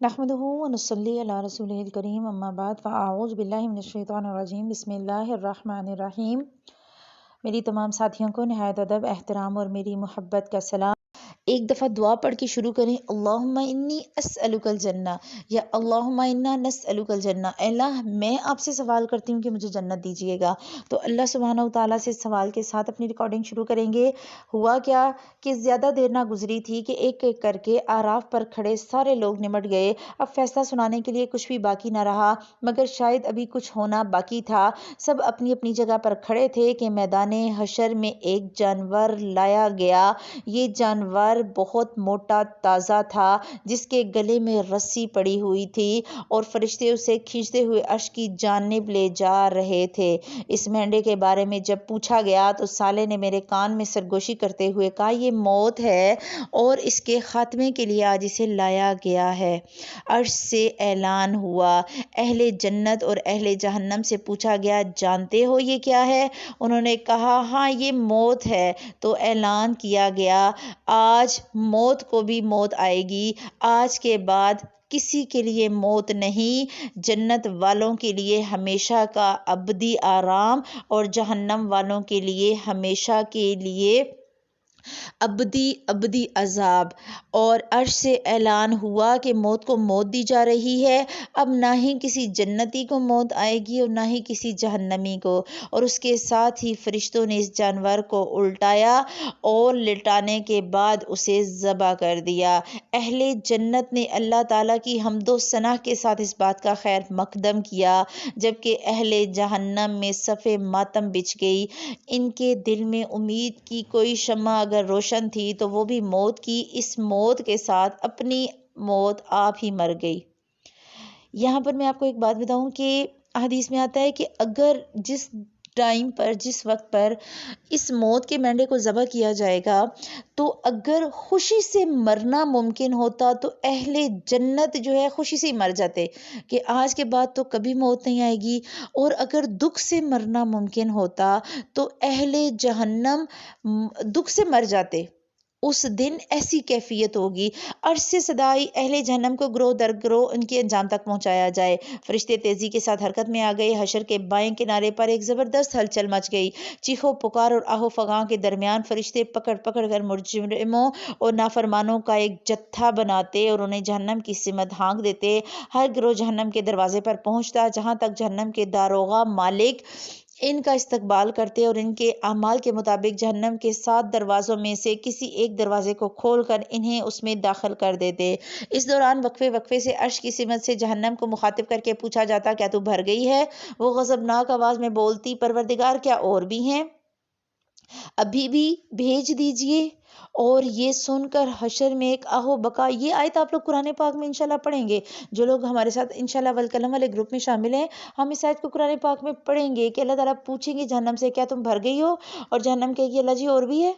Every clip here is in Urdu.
نحمده ونصلي علی رسوله الکریم اما بعد فاعوذ باللہ من الشیطان الرجیم بسم اللہ الرحمن الرحیم۔ میری تمام ساتھیوں کو نہایت ادب، احترام اور میری محبت کا سلام۔ ایک دفعہ دعا پڑھ کے شروع کریں، اللہم انی اسألک الجنہ یا اللہم انا نسألک الجنہ، اے اللہ میں آپ سے سوال کرتی ہوں کہ مجھے جنت دیجیے گا۔ تو اللہ سبحانہ وتعالیٰ سے سوال کے ساتھ اپنی ریکارڈنگ شروع کریں گے۔ ہوا کیا کہ زیادہ دیر نہ گزری تھی کہ ایک ایک کر کے آراف پر کھڑے سارے لوگ نمٹ گئے۔ اب فیصلہ سنانے کے لیے کچھ بھی باقی نہ رہا، مگر شاید ابھی کچھ ہونا باقی تھا۔ سب اپنی اپنی جگہ پر کھڑے تھے کہ میدان حشر میں ایک جانور لایا گیا۔ یہ جانور بہت موٹا تازہ تھا، جس کے گلے میں رسی پڑی ہوئی تھی اور فرشتے اسے کھینچتے ہوئے عرش کی جانب لے جا رہے تھے۔ اس مینڈے کے بارے میں جب پوچھا گیا تو سالے نے میرے کان میں سرگوشی کرتے ہوئے کہا، یہ موت ہے اور اس کے خاتمے کے لیے آج اسے لایا گیا ہے۔ عرش سے اعلان ہوا، اہل جنت اور اہل جہنم سے پوچھا گیا، جانتے ہو یہ کیا ہے؟ انہوں نے کہا، ہاں یہ موت ہے۔ تو اعلان کیا گیا، آج موت کو بھی موت آئے گی، آج کے بعد کسی کے لیے موت نہیں۔ جنت والوں کے لیے ہمیشہ کا ابدی آرام اور جہنم والوں کے لیے ہمیشہ کے لیے ابدی عذاب۔ اور عرش سے اعلان ہوا کہ موت کو موت دی جا رہی ہے، اب نہ ہی کسی جنتی کو موت آئے گی اور نہ ہی کسی جہنمی کو۔ اور اس کے ساتھ ہی فرشتوں نے اس جانور کو الٹایا اور لٹانے کے بعد اسے ذبح کر دیا۔ اہل جنت نے اللہ تعالیٰ کی حمد و ثنا کے ساتھ اس بات کا خیر مقدم کیا، جبکہ اہل جہنم میں صف ماتم بچھ گئی۔ ان کے دل میں امید کی کوئی شمع اگر روشن تھی تو وہ بھی موت کی۔ اس موت کے ساتھ اپنی موت آپ ہی مر گئی۔ یہاں پر میں آپ کو ایک بات بتاؤں کہ حدیث میں آتا ہے کہ اگر جس ٹائم پر، جس وقت پر اس موت کے مینڈے کو ذبح کیا جائے گا، تو اگر خوشی سے مرنا ممکن ہوتا تو اہل جنت جو ہے خوشی سے ہی مر جاتے کہ آج کے بعد تو کبھی موت نہیں آئے گی، اور اگر دکھ سے مرنا ممکن ہوتا تو اہل جہنم دکھ سے مر جاتے۔ اس دن ایسی کیفیت ہوگی، عرش سے صدا آئی، اہل جہنم کو گروہ در گروہ ان کے انجام تک پہنچایا جائے۔ فرشتے تیزی کے ساتھ حرکت میں آ گئے۔ حشر کے بائیں کنارے پر ایک زبردست ہلچل مچ گئی۔ چیخو پکار اور آہو فغاں کے درمیان فرشتے پکڑ پکڑ کر مجرموں اور نافرمانوں کا ایک جتھا بناتے اور انہیں جہنم کی سمت ہانک دیتے۔ ہر گروہ جہنم کے دروازے پر پہنچتا، جہاں تک جہنم کے داروغہ مالک ان کا استقبال کرتے اور ان کے اعمال کے مطابق جہنم کے 7 دروازوں میں سے کسی ایک دروازے کو کھول کر انہیں اس میں داخل کر دیتے۔ اس دوران وقفے سے عرش کی سمت سے جہنم کو مخاطب کر کے پوچھا جاتا، کیا تو بھر گئی ہے؟ وہ غضبناک آواز میں بولتی، پروردگار کیا اور بھی ہیں؟ ابھی بھی بھیج دیجئے۔ اور یہ سن کر حشر میں ایک آہو بکا۔ یہ آیت آپ لوگ قرآن پاک میں انشاءاللہ پڑھیں گے، جو لوگ ہمارے ساتھ انشاءاللہ والقلم والے گروپ میں شامل ہیں، ہم اس آیت کو قرآن پاک میں پڑھیں گے کہ اللہ تعالیٰ پوچھیں گے جہنم سے، کیا تم بھر گئی ہو؟ اور جہنم کہے گی، اللہ جی اور بھی ہے،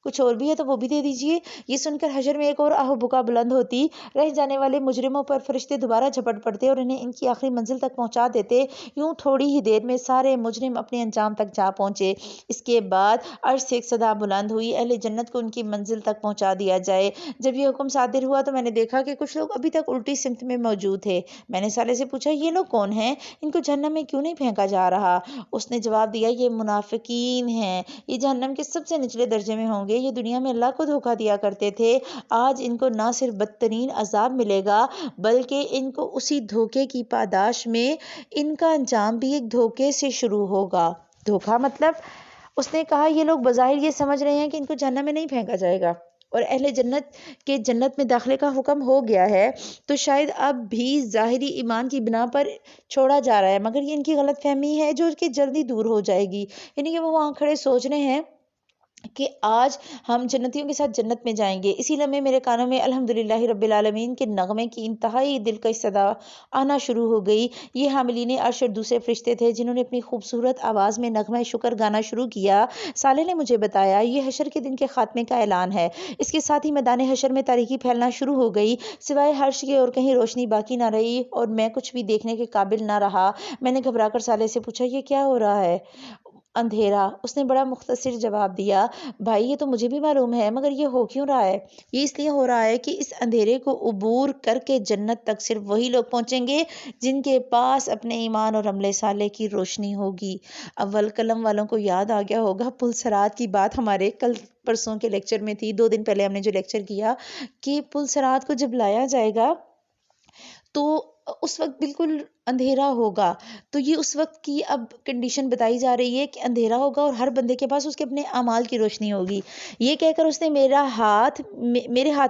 کچھ اور بھی ہے تو وہ بھی دے دیجئے۔ یہ سن کر حشر میں ایک اور آہو بکا بلند ہوتی۔ رہ جانے والے مجرموں پر فرشتے دوبارہ جھپٹ پڑتے اور انہیں ان کی آخری منزل تک پہنچا دیتے۔ یوں تھوڑی ہی دیر میں سارے مجرم اپنے انجام تک جا پہنچے۔ اس کے بعد عرش سے ایک صدا بلند ہوئی، اہل جنت کو ان کی منزل تک پہنچا دیا جائے۔ جب یہ حکم صادر ہوا تو میں نے دیکھا کہ کچھ لوگ ابھی تک الٹی سمت میں موجود تھے۔ میں نے سالے سے پوچھا، یہ لوگ کون ہیں؟ ان کو جہنم میں کیوں نہیں پھینکا جا رہا؟ اس نے جواب دیا، یہ منافقین ہیں، یہ جہنم کے سب سے نچلے درجے میں ہوں گے، یہ دنیا میں اللہ کو دھوکہ دیا کرتے تھے۔ آج ان کو نہ صرف بدترین عذاب ملے گا بلکہ ان کو اسی دھوکے کی پاداش میں ان کا انجام بھی ایک دھوکے سے شروع ہوگا۔ دھوکہ مطلب اس نے کہا، یہ لوگ بظاہر یہ سمجھ رہے ہیں کہ ان کو جہنم میں نہیں پھینکا جائے گا اور اہل جنت کے جنت میں داخلے کا حکم ہو گیا ہے، تو شاید اب بھی ظاہری ایمان کی بنا پر چھوڑا جا رہا ہے، مگر یہ ان کی غلط فہمی ہے جو کہ جلدی دور ہو جائے گی۔ یعنی کہ وہ وہاں کھڑے سوچ رہے ہیں کہ آج ہم جنتیوں کے ساتھ جنت میں جائیں گے۔ اسی لمحے میرے کانوں میں الحمدللہ رب العالمین کے نغمے کی انتہائی دلکش صدا آنا شروع ہو گئی۔ یہ حاملین عرش اور دوسرے فرشتے تھے جنہوں نے اپنی خوبصورت آواز میں نغمہ شکر گانا شروع کیا۔ صالح نے مجھے بتایا، یہ حشر کے دن کے خاتمے کا اعلان ہے۔ اس کے ساتھ ہی میدان حشر میں تاریکی پھیلنا شروع ہو گئی، سوائے عرش کے اور کہیں روشنی باقی نہ رہی اور میں کچھ بھی دیکھنے کے قابل نہ رہا۔ میں نے گھبرا کر صالح سے پوچھا، یہ کیا ہو رہا ہے؟ اندھیرا۔ اس نے بڑا مختصر جواب دیا، بھائی یہ تو مجھے بھی معلوم ہے، مگر یہ ہو کیوں رہا ہے؟ یہ اس لیے ہو رہا ہے کہ اس اندھیرے کو عبور کر کے جنت تک صرف وہی لوگ پہنچیں گے جن کے پاس اپنے ایمان اور عمل صالح کی روشنی ہوگی۔ اول قلم والوں کو یاد آ گیا ہوگا پل صراط کی بات ہمارے کل پرسوں کے لیکچر میں تھی، 2 دن پہلے ہم نے جو لیکچر کیا کہ پل صراط کو جب لایا جائے گا تو اس وقت بالکل اندھیرا ہوگا۔ تو یہ اس وقت کی اب کنڈیشن بتائی جا رہی ہے کہ اندھیرا ہوگا اور ہر بندے کے پاس اس کے اپنے اعمال کی روشنی ہوگی۔ یہ کہہ کر اس نے میرے ہاتھ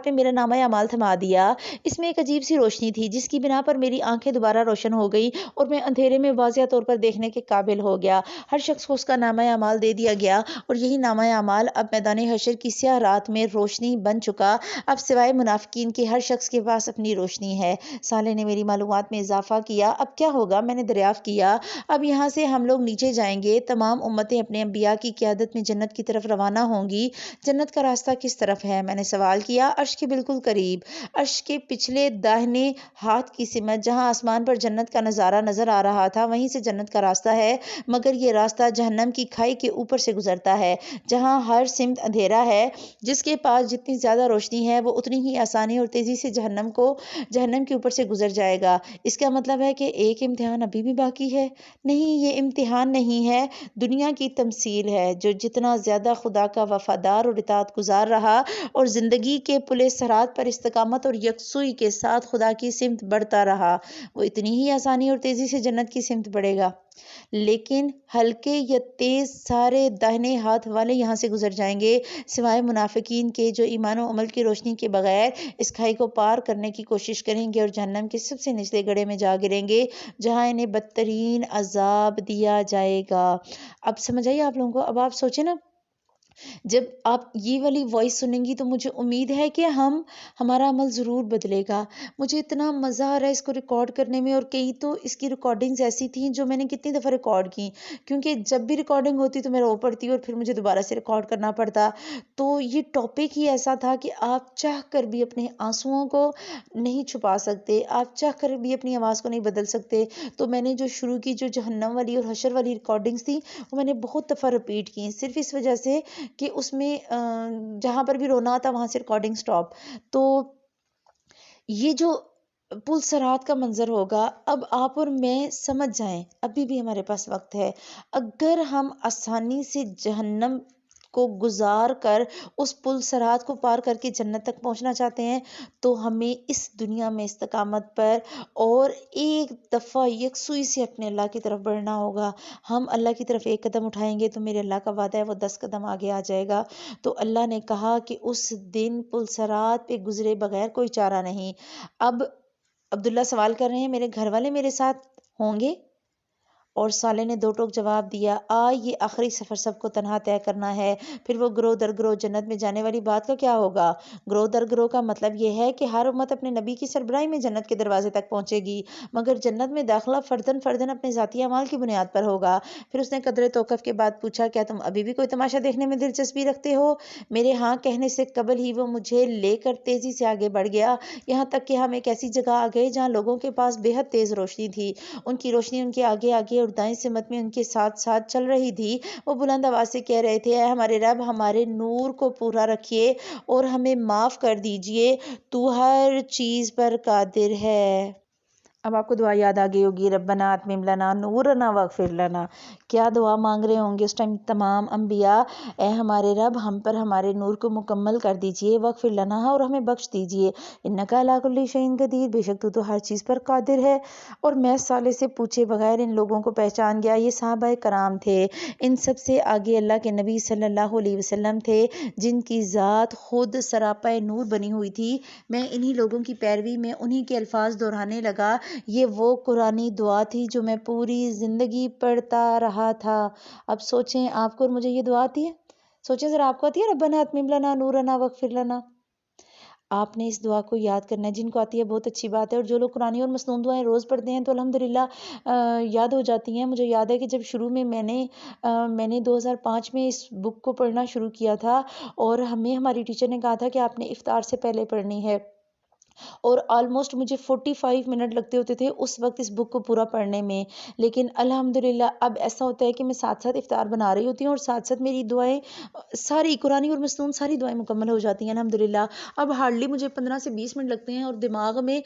میں میرا نامہ اعمال تھما دیا۔ اس میں ایک عجیب سی روشنی تھی جس کی بنا پر میری آنکھیں دوبارہ روشن ہو گئی اور میں اندھیرے میں واضح طور پر دیکھنے کے قابل ہو گیا۔ ہر شخص کو اس کا نامہ اعمال دے دیا گیا اور یہی نامہ اعمال اب میدان حشر کی سیاہ رات میں روشنی بن چکا۔ اب سوائے منافقین کے ہر شخص کے پاس اپنی روشنی ہے۔ صالح نے میری معلومات میں اضافہ کیا، اب کیا ہوگا؟ میں نے دریافت کیا، اب یہاں سے ہم لوگ نیچے جائیں گے، تمام امتیں اپنے انبیاء کی قیادت میں جنت کی طرف روانہ ہوں گی۔ جنت کا راستہ کس طرف ہے؟ میں نے سوال کیا۔ عرش کے بالکل قریب، عرش کے پچھلے داہنے ہاتھ کی سمت، جہاں آسمان پر جنت کا نظارہ نظر آ رہا تھا، وہیں سے جنت کا راستہ ہے، مگر یہ راستہ جہنم کی کھائی کے اوپر سے گزرتا ہے جہاں ہر سمت اندھیرا ہے۔ جس کے پاس جتنی زیادہ روشنی ہے وہ اتنی ہی آسانی اور تیزی سے جہنم کے اوپر سے گزر جائے گا۔ اس کا مطلب ہے کہ ایک امتحان ابھی بھی باقی ہے؟ نہیں، یہ امتحان نہیں ہے، دنیا کی تمثیل ہے۔ جو جتنا زیادہ خدا کا وفادار اور اطاعت گزار رہا اور زندگی کے پل صراط پر استقامت اور یکسوئی کے ساتھ خدا کی سمت بڑھتا رہا، وہ اتنی ہی آسانی اور تیزی سے جنت کی سمت بڑھے گا۔ لیکن ہلکے یا تیز سارے داہنے ہاتھ والے یہاں سے گزر جائیں گے، سوائے منافقین کے جو ایمان و عمل کی روشنی کے بغیر اس کھائی کو پار کرنے کی کوشش کریں گے اور جہنم کے سب سے نچلے گڑھے میں جا گریں گے جہاں انہیں بدترین عذاب دیا جائے گا۔ اب سمجھ آئیے آپ لوگوں کو؟ اب آپ سوچیں نا، جب آپ یہ والی وائس سنیں گی تو مجھے امید ہے کہ ہمارا عمل ضرور بدلے گا۔ مجھے اتنا مزہ آ رہا ہے اس کو ریکارڈ کرنے میں، اور کئی تو اس کی ریکارڈنگز ایسی تھیں جو میں نے کتنی دفعہ ریکارڈ کی، کیونکہ جب بھی ریکارڈنگ ہوتی تو میں رو پڑتی اور پھر مجھے دوبارہ سے ریکارڈ کرنا پڑتا۔ تو یہ ٹاپک ہی ایسا تھا کہ آپ چاہ کر بھی اپنے آنسوؤں کو نہیں چھپا سکتے، آپ چاہ کر بھی اپنی آواز کو نہیں بدل سکتے۔ تو میں نے جو شروع کی جو جہنم والی اور حشر والی ریکارڈنگز تھیں وہ میں نے بہت دفعہ رپیٹ کی، صرف اس وجہ سے کہ اس میں جہاں پر بھی رونا آتا وہاں سے ریکارڈنگ سٹاپ۔ تو یہ جو پل صراط کا منظر ہوگا، اب آپ اور میں سمجھ جائیں، ابھی بھی ہمارے پاس وقت ہے، اگر ہم آسانی سے جہنم کو گزار کر اس پل صراط کو پار کر کے جنت تک پہنچنا چاہتے ہیں تو ہمیں اس دنیا میں استقامت پر اور ایک دفعہ یکسوئی سے اپنے اللہ کی طرف بڑھنا ہوگا۔ ہم اللہ کی طرف ایک قدم اٹھائیں گے تو میرے اللہ کا وعدہ ہے وہ 10 قدم آگے آ جائے گا۔ تو اللہ نے کہا کہ اس دن پل صراط پہ گزرے بغیر کوئی چارہ نہیں۔ اب عبداللہ سوال کر رہے ہیں میرے گھر والے میرے ساتھ ہوں گے؟ اور صالح نے 2 ٹوک جواب دیا، یہ آخری سفر سب کو تنہا طے کرنا ہے، پھر وہ گروہ در گروہ جنت میں جانے والی بات کا کیا ہوگا؟ گروہ در گروہ کا مطلب یہ ہے کہ ہر امت اپنے نبی کی سربراہی میں جنت کے دروازے تک پہنچے گی، مگر جنت میں داخلہ فردن فردن اپنے ذاتی اعمال کی بنیاد پر ہوگا۔ پھر اس نے قدر توقف کے بعد پوچھا، کیا تم ابھی بھی کوئی تماشا دیکھنے میں دلچسپی رکھتے ہو؟ میرے ہاں کہنے سے قبل ہی وہ مجھے لے کر تیزی سے آگے بڑھ گیا، یہاں تک کہ ہم ایک ایسی جگہ آ گئے جہاں لوگوں کے پاس بے حد تیز روشنی تھی، ان کی روشنی ان کے آگے آگے اور دائیں سمت میں ان کے ساتھ ساتھ چل رہی تھی۔ وہ بلند آواز سے کہہ رہے تھے، اے ہمارے رب، ہمارے نور کو پورا رکھیے اور ہمیں معاف کر دیجئے، تو ہر چیز پر قادر ہے۔ اب آپ کو دعا یاد آ گئی ہوگی، ربنا اتمم لنا نورنا واغفر لنا۔ کیا دعا مانگ رہے ہوں گے اس ٹائم تمام انبیاء؟ اے ہمارے رب، ہم پر ہمارے نور کو مکمل کر دیجئے، واغفر لنا، اور ہمیں بخش دیجئے، انک علی کل شیء قدیر، بے شک تو ہر چیز پر قادر ہے۔ اور میں صالح سے پوچھے بغیر ان لوگوں کو پہچان گیا، یہ صحابہ کرام تھے، ان سب سے آگے اللہ کے نبی صلی اللہ علیہ وسلم تھے جن کی ذات خود سراپا نور بنی ہوئی تھی۔ میں انہی لوگوں کی پیروی میں انہی کے الفاظ دہرانے لگا، یہ وہ قرآنی دعا تھی جو میں پوری زندگی پڑھتا رہا تھا۔ اب سوچیں آپ کو اور مجھے یہ دعا آتی ہے؟ سوچیں ذرا، آپ کو آتی ہے ربنا اتمم لنا نورنا واغفر لنا؟ آپ نے اس دعا کو یاد کرنا ہے، جن کو آتی ہے بہت اچھی بات ہے، اور جو لوگ قرآنی اور مسنون دعائیں روز پڑھتے ہیں تو الحمدللہ یاد ہو جاتی ہیں۔ مجھے یاد ہے کہ جب شروع میں میں نے 2005 میں اس بک کو پڑھنا شروع کیا تھا، اور ہمیں ہماری ٹیچر نے کہا تھا کہ آپ نے افطار سے پہلے پڑھنی ہے، اور آلموسٹ مجھے 45 منٹ لگتے ہوتے تھے اس وقت اس بک کو پورا پڑھنے میں، لیکن الحمدللہ اب ایسا ہوتا ہے کہ میں ساتھ ساتھ افطار بنا رہی ہوتی ہوں اور ساتھ ساتھ میری دعائیں ساری قرآنی اور مصنون ساری دعائیں مکمل ہو جاتی ہیں الحمدللہ۔ اب ہارڈلی مجھے 15 سے 20 منٹ لگتے ہیں، اور دماغ میں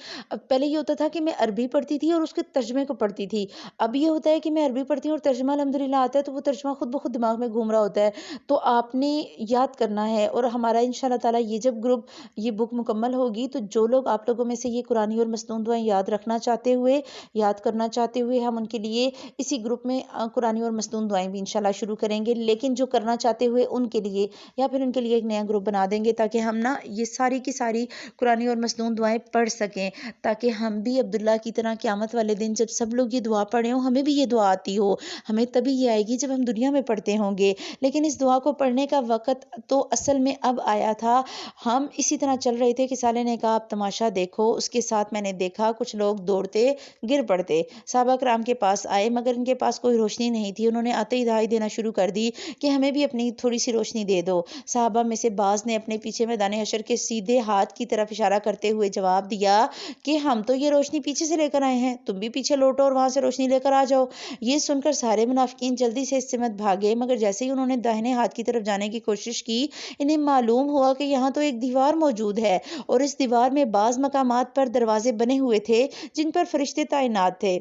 پہلے یہ ہوتا تھا کہ میں عربی پڑھتی تھی اور اس کے ترجمے کو پڑھتی تھی، اب یہ ہوتا ہے کہ میں عربی پڑھتی ہوں اور ترجمہ الحمدللہ آتا ہے، تو وہ ترجمہ خود بخود دماغ میں گھوم رہا ہوتا ہے۔ تو آپ نے یاد کرنا ہے، اور ہمارا انشاءاللہ تعالیٰ یہ جب گروپ یہ بک مکمل ہوگی تو جو لوگ آپ لوگوں میں سے یہ قرآنی اور مصنون دعائیں یاد رکھنا چاہتے ہوئے، یاد کرنا چاہتے ہوئے، ہم ان کے لیے اسی گروپ میں قرآنی اور مصنون دعائیں بھی انشاءاللہ شروع کریں گے، لیکن جو کرنا چاہتے ہوئے ان کے لیے یا پھر ان کے لیے ایک نیا گروپ بنا دیں گے، تاکہ ہم نا یہ ساری کی ساری قرآنی اور مصنون دعائیں پڑھ سکیں، تاکہ ہم بھی عبداللہ کی طرح قیامت والے دن جب سب لوگ یہ دعا پڑھیں ہوں، ہمیں بھی یہ دعا آتی ہو۔ ہمیں تبھی یہ آئے گی جب ہم دنیا میں پڑھتے ہوں گے، لیکن اس دعا کو پڑھنے کا وقت تو اصل میں اب آیا تھا۔ ہم اسی طرح چل رہے تھے کہ سالے نے کہا آپ تماشا دیکھو، اس کے ساتھ میں نے دیکھا کچھ لوگ دوڑتے گر پڑتے، صحابہ کرام کے پاس آئے مگر ان کے پاس کوئی روشنی نہیں تھی، انہوں نے آتے ہی دہائی دینا شروع کر دی کہ ہمیں بھی اپنی تھوڑی سی روشنی دے دو۔ صحابہ میں سے بعض نے اپنے پیچھے میدان حشر کے سیدھے ہاتھ کی طرف اشارہ کرتے ہوئے جواب دیا کہ ہم تو یہ روشنی پیچھے سے لے کر آئے ہیں، تم بھی پیچھے لوٹو اور وہاں سے روشنی لے کر آ جاؤ۔ یہ سن کر سارے منافقین جلدی سے اس سمت بھاگے، مگر جیسے ہی انہوں نے داہنے ہاتھ کی طرف جانے کی کوشش کی، انہیں معلوم ہوا کہ یہاں تو ایک دیوار موجود ہے، اور اس دیوار میں بعض مقامات پر دروازے بنے ہوئے تھے جن پر فرشتے تعینات تھے۔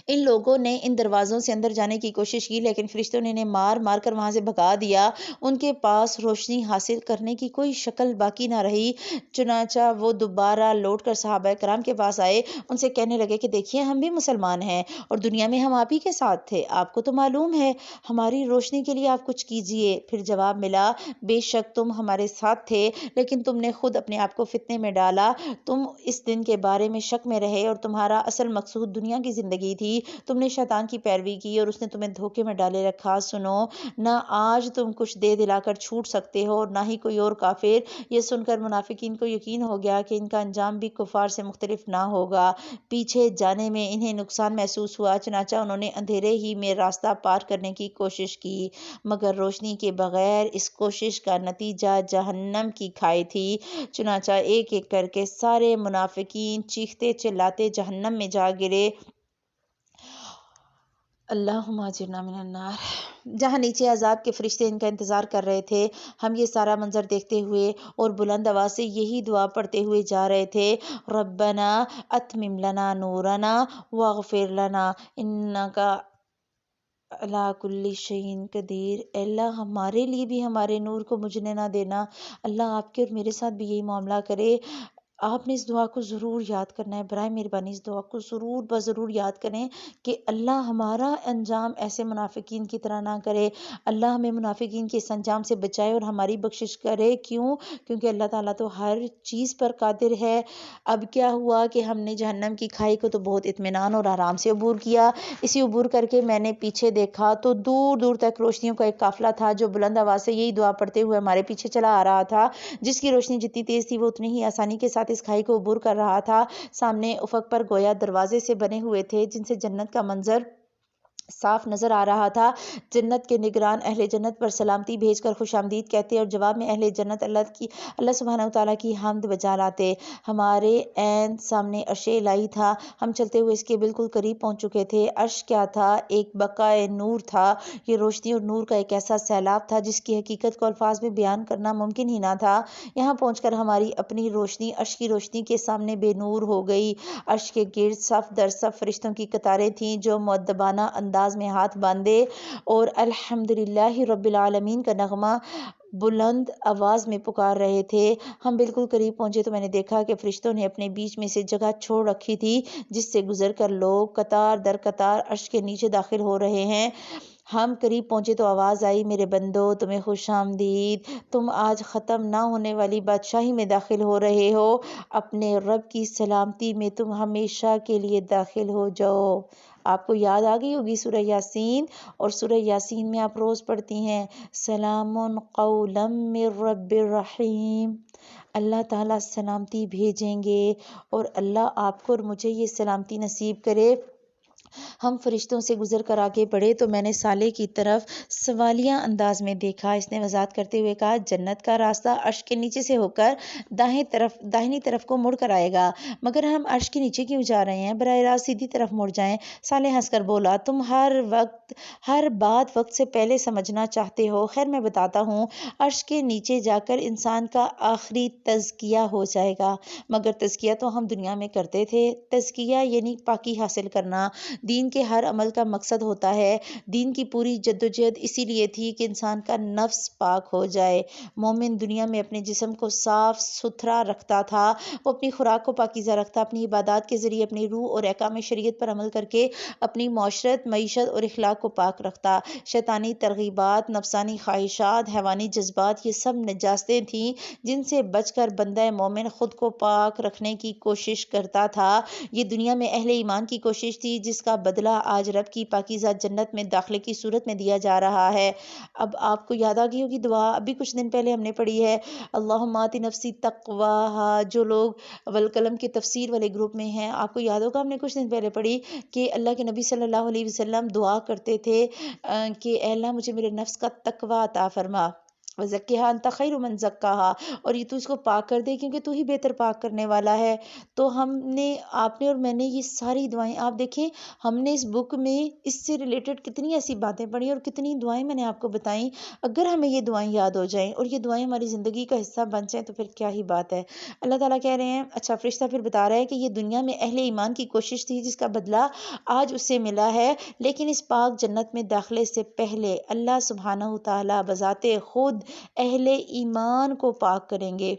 ان لوگوں نے ان دروازوں سے اندر جانے کی کوشش کی، لیکن فرشتوں نے انہیں مار مار کر وہاں سے بھگا دیا، ان کے پاس روشنی حاصل کرنے کی کوئی شکل باقی نہ رہی۔ چنانچہ وہ دوبارہ لوٹ کر صحابہ کرام کے پاس آئے، ان سے کہنے لگے کہ دیکھیے ہم بھی مسلمان ہیں اور دنیا میں ہم آپ ہی کے ساتھ تھے، آپ کو تو معلوم ہے، ہماری روشنی کے لیے آپ کچھ کیجئے۔ پھر جواب ملا، بے شک تم ہمارے ساتھ تھے، لیکن تم نے خود اپنے آپ کو فتنے میں ڈالا، تم اس دن کے بارے میں شک میں رہے اور تمہارا اصل مقصود دنیا کی زندگی تھی، تم نے شیطان کی پیروی کی اور اس نے تمہیں دھوکے میں ڈالے رکھا۔ سنو، نہ آج تم کچھ دے دلا کر چھوٹ سکتے ہو اور نہ ہی کوئی اور کافر۔ یہ سن کر منافقین کو یقین ہو گیا کہ ان کا انجام بھی کفار سے مختلف نہ ہوگا۔ پیچھے جانے میں انہیں نقصان محسوس ہوا، چنانچہ انہوں نے اندھیرے ہی میں راستہ پار کرنے کی کوشش کی، مگر روشنی کے بغیر اس کوشش کا نتیجہ جہنم کی کھائی تھی۔ چنانچہ ایک ایک کر کے سارے منافقین چیختے چلاتے جہنم میں جا گرے۔ اللہم اجرنا من النار۔ جہاں نیچے عذاب کے فرشتے ان کا انتظار کر رہے تھے، ہم یہ سارا منظر دیکھتے ہوئے اور بلند آواز سے یہی دعا پڑھتے ہوئے جا رہے تھے، ربنا اتمم لنا نورنا واغفر لنا انک علی کل شیء قدیر۔ اے اللہ ہمارے لیے بھی ہمارے نور کو مجھنے نہ دینا، اللہ آپ کے اور میرے ساتھ بھی یہی معاملہ کرے۔ آپ نے اس دعا کو ضرور یاد کرنا ہے، برائے مہربانی اس دعا کو ضرور بضرور یاد کریں کہ اللہ ہمارا انجام ایسے منافقین کی طرح نہ کرے، اللہ ہمیں منافقین کے اس انجام سے بچائے اور ہماری بخشش کرے۔ کیوں؟ کیونکہ اللہ تعالیٰ تو ہر چیز پر قادر ہے۔ اب کیا ہوا کہ ہم نے جہنم کی کھائی کو تو بہت اطمینان اور آرام سے عبور کیا۔ اسی عبور کر کے میں نے پیچھے دیکھا تو دور دور تک روشنیوں کا ایک قافلہ تھا جو بلند آواز سے یہی دعا پڑھتے ہوئے ہمارے پیچھے چلا آ رہا تھا، جس کی روشنی جتنی تیز تھی وہ اتنی ہی آسانی کے ساتھ اس کھائی کو عبور کر رہا تھا۔ سامنے افق پر گویا دروازے سے بنے ہوئے تھے جن سے جنت کا منظر صاف نظر آ رہا تھا۔ جنت کے نگران اہل جنت پر سلامتی بھیج کر خوش آمدید کہتے اور جواب میں اہل جنت اللہ سبحانہ وتعالیٰ کی حمد بجا لاتے۔ ہمارے عین سامنے عرش الہی تھا، ہم چلتے ہوئے اس کے بالکل قریب پہنچ چکے تھے۔ عرش کیا تھا؟ ایک بقائے نور تھا، یہ روشنی اور نور کا ایک ایسا سیلاب تھا جس کی حقیقت کو الفاظ میں بیان کرنا ممکن ہی نہ تھا۔ یہاں پہنچ کر ہماری اپنی روشنی عرش کی روشنی کے سامنے بے نور ہو گئی۔ عرش کے گرد صف در صف فرشتوں کی قطاریں تھیں جو مؤدبانہ انداز میں ہاتھ باندھے اور الحمدللہ رب العالمین کا نغمہ بلند آواز میں پکار رہے تھے۔ ہم بالکل قریب پہنچے تو میں نے دیکھا کہ فرشتوں نے اپنے بیچ میں سے جگہ چھوڑ رکھی تھی جس سے گزر کر لوگ قطار در قطار عرش کے نیچے داخل ہو رہے ہیں۔ ہم قریب پہنچے تو آواز آئی، میرے بندو تمہیں خوش آمدید، تم آج ختم نہ ہونے والی بادشاہی میں داخل ہو رہے ہو، اپنے رب کی سلامتی میں تم ہمیشہ کے لیے داخل ہو جاؤ۔ آپ کو یاد آ گئی ہوگی سورہ یاسین، اور سورہ یاسین میں آپ روز پڑھتی ہیں سلام قولا من رب الرحیم، اللہ تعالیٰ سلامتی بھیجیں گے اور اللہ آپ کو اور مجھے یہ سلامتی نصیب کرے ہم فرشتوں سے گزر کر آگے بڑھے تو میں نے سالے کی طرف سوالیہ انداز میں دیکھا۔ اس نے وضاحت کرتے ہوئے کہا، جنت کا راستہ عرش کے نیچے سے ہو کر داہنی طرف کو مڑ کر آئے گا۔ مگر ہم عرش کے نیچے کیوں جا رہے ہیں؟ براہ راست سیدھی طرف مڑ جائیں۔ صالح ہنس کر بولا، تم ہر بات وقت سے پہلے سمجھنا چاہتے ہو۔ خیر میں بتاتا ہوں، عرش کے نیچے جا کر انسان کا آخری تزکیہ ہو جائے گا۔ مگر تزکیہ تو ہم دنیا میں کرتے تھے۔ تزکیہ یعنی پاکی حاصل کرنا۔ دین کے ہر عمل کا مقصد ہوتا ہے۔ دین کی پوری جدوجہد اسی لیے تھی کہ انسان کا نفس پاک ہو جائے۔ مومن دنیا میں اپنے جسم کو صاف ستھرا رکھتا تھا، وہ اپنی خوراک کو پاکیزہ رکھتا، اپنی عبادات کے ذریعے اپنی روح اور احکام شریعت پر عمل کر کے اپنی معاشرت، معیشت اور اخلاق کو پاک رکھتا۔ شیطانی ترغیبات، نفسانی خواہشات، حیوانی جذبات، یہ سب نجاستیں تھیں جن سے بچ کر بندہ مومن خود کو پاک رکھنے کی کوشش کرتا تھا۔ یہ دنیا میں اہل ایمان کی کوشش تھی، جس کا بدلہ آج رب کی پاکیزہ جنت میں داخلے کی صورت میں دیا جا رہا ہے۔ اب آپ کو یاد آ گئی ہوگی دعا، ابھی کچھ دن پہلے ہم نے پڑھی ہے، اللہم آت نفسی تقواہا۔ جو لوگ والقلم کے تفسیر والے گروپ میں ہیں، آپ کو یاد ہوگا ہم نے کچھ دن پہلے پڑھی کہ اللہ کے نبی صلی اللہ علیہ وسلم دعا کرتے تھے کہ اے اللہ مجھے میرے نفس کا تقوی عطا فرما، وَزَكِّهَا أَنْتَ خَيْرُ مَنْ زَكَّاهَا، اور یہ تو اس کو پاک کر دے کیونکہ تو ہی بہتر پاک کرنے والا ہے۔ تو آپ نے اور میں نے یہ ساری دعائیں، آپ دیکھیں ہم نے اس بک میں اس سے ریلیٹڈ کتنی ایسی باتیں پڑھی اور کتنی دعائیں میں نے آپ کو بتائیں۔ اگر ہمیں یہ دعائیں یاد ہو جائیں اور یہ دعائیں ہماری زندگی کا حصہ بن جائیں تو پھر کیا ہی بات ہے۔ اللہ تعالیٰ کہہ رہے ہیں، اچھا فرشتہ پھر بتا رہا ہے کہ یہ دنیا میں اہل ایمان کی کوشش تھی جس کا بدلہ آج اسے ملا ہے، لیکن اس پاک جنت میں داخلے سے پہلے اللہ سبحانہ تعالیٰ بذات خود اہل ایمان کو پاک کریں گے،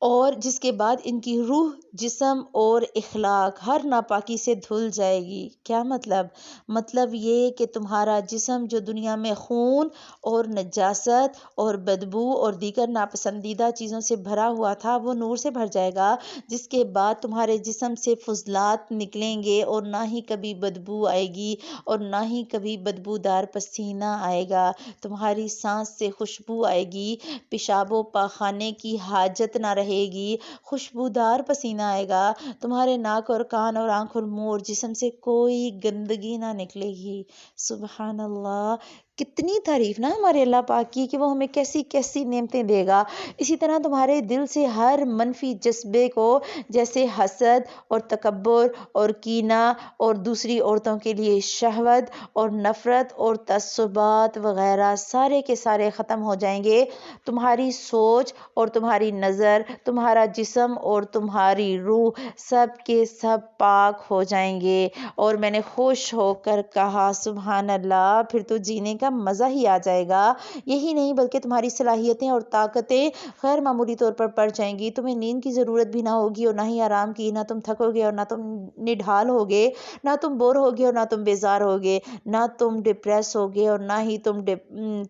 اور جس کے بعد ان کی روح، جسم اور اخلاق ہر ناپاکی سے دھل جائے گی۔ کیا مطلب؟ مطلب یہ کہ تمہارا جسم جو دنیا میں خون اور نجاست اور بدبو اور دیگر ناپسندیدہ چیزوں سے بھرا ہوا تھا، وہ نور سے بھر جائے گا، جس کے بعد تمہارے جسم سے فضلات نکلیں گے اور نہ ہی کبھی بدبو آئے گی اور نہ ہی کبھی بدبودار پسینہ آئے گا۔ تمہاری سانس سے خوشبو آئے گی، پیشاب و پاخانے کی حاجت نہ رہے گی، خوشبودار پسینہ آئے گا۔ تمہارے ناک اور کان اور آنکھ اور منہ اور جسم سے کوئی گندگی نہ نکلے گی۔ سبحان اللہ، کتنی تعریف نا ہمارے اللہ پاک کی کہ وہ ہمیں کیسی کیسی نعمتیں دے گا۔ اسی طرح تمہارے دل سے ہر منفی جذبے کو، جیسے حسد اور تکبر اور کینہ اور دوسری عورتوں کے لیے شہوت اور نفرت اور تعصبات وغیرہ، سارے کے سارے ختم ہو جائیں گے۔ تمہاری سوچ اور تمہاری نظر، تمہارا جسم اور تمہاری روح، سب کے سب پاک ہو جائیں گے۔ اور میں نے خوش ہو کر کہا، سبحان اللہ، پھر تو جینے کا مزہ ہی آ جائے گا۔ یہی نہیں بلکہ تمہاری صلاحیتیں اور طاقتیں غیر معمولی طور پر بڑھ جائیں گی۔ تمہیں نیند کی ضرورت بھی نہ ہوگی اور نہ ہی آرام کی۔ نہ تم تھکو گے اور نہ تم نڈھال ہوگے، نہ تم بور ہوگے اور نہ تم بیزار ہوگے، نہ تم ڈپریس ہوگے اور نہ ہی تم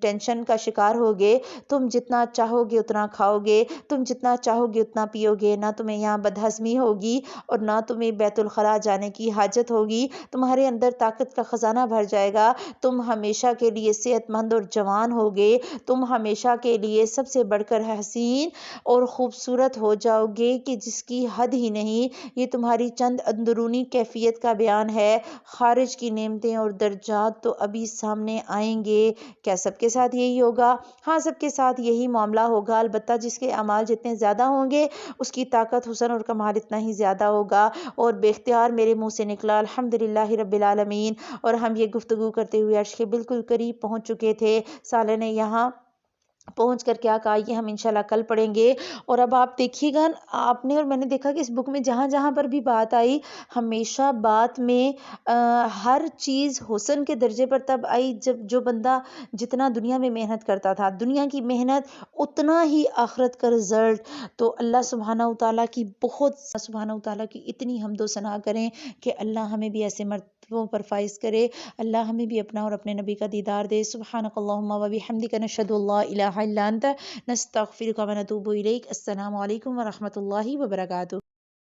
ٹینشن کا شکار ہوگے۔ تم جتنا چاہو گے اتنا کھاؤ گے، تم جتنا چاہو گے اتنا پیو گے، نہ تمہیں یہاں بدہضمی ہوگی اور نہ تمہیں بیت الخلاء جانے کی حاجت ہوگی۔ تمہارے اندر طاقت کا خزانہ بھر جائے گا، تم ہمیشہ کے لیے صحت مند اور جوان ہوگے، تم ہمیشہ کے لیے سب سے بڑھ کر حسین اور خوبصورت ہو جاؤ گے کہ جس کی حد ہی نہیں۔ یہ تمہاری چند اندرونی کیفیت کا بیان ہے، خارج کی نعمتیں اور درجات تو ابھی سامنے آئیں گے۔ کیا سب کے ساتھ یہی ہوگا؟ ہاں، سب کے ساتھ یہی معاملہ ہوگا، البتہ جس کے اعمال جتنے زیادہ ہوں گے اس کی طاقت، حسن اور کمال اتنا ہی زیادہ ہوگا۔ اور بے اختیار میرے منہ سے نکلا، الحمدللہ رب العالمین۔ اور ہم یہ گفتگو کرتے ہوئے عرش کے بالکل قریب پہنچ چکے تھے۔ صالح نے یہاں پہنچ کر کیا کہا، یہ ہم انشاءاللہ کل پڑھیں گے۔ اور اب آپ دیکھیے گا، آپ نے اور میں نے دیکھا کہ اس بک میں جہاں جہاں پر بھی بات آئی، ہمیشہ بات میں ہر چیز حسن کے درجے پر تب آئی جب جو بندہ جتنا دنیا میں محنت کرتا تھا، دنیا کی محنت اتنا ہی آخرت کا رزلٹ۔ تو اللہ سبحانہ تعالیٰ کی سبحانہ تعالیٰ کی اتنی حمد و ثنا کریں کہ اللہ ہمیں بھی ایسے مرتبوں پر فائز کرے، اللہ ہمیں بھی اپنا اور اپنے نبی کا دیدار دے۔ سبحانک اللہم و بحمدک، نشہد ان لا الہ الا انت، نستغفرک و نتوب الیک۔ السلام علیکم و رحمۃ اللہ وبرکاتہ۔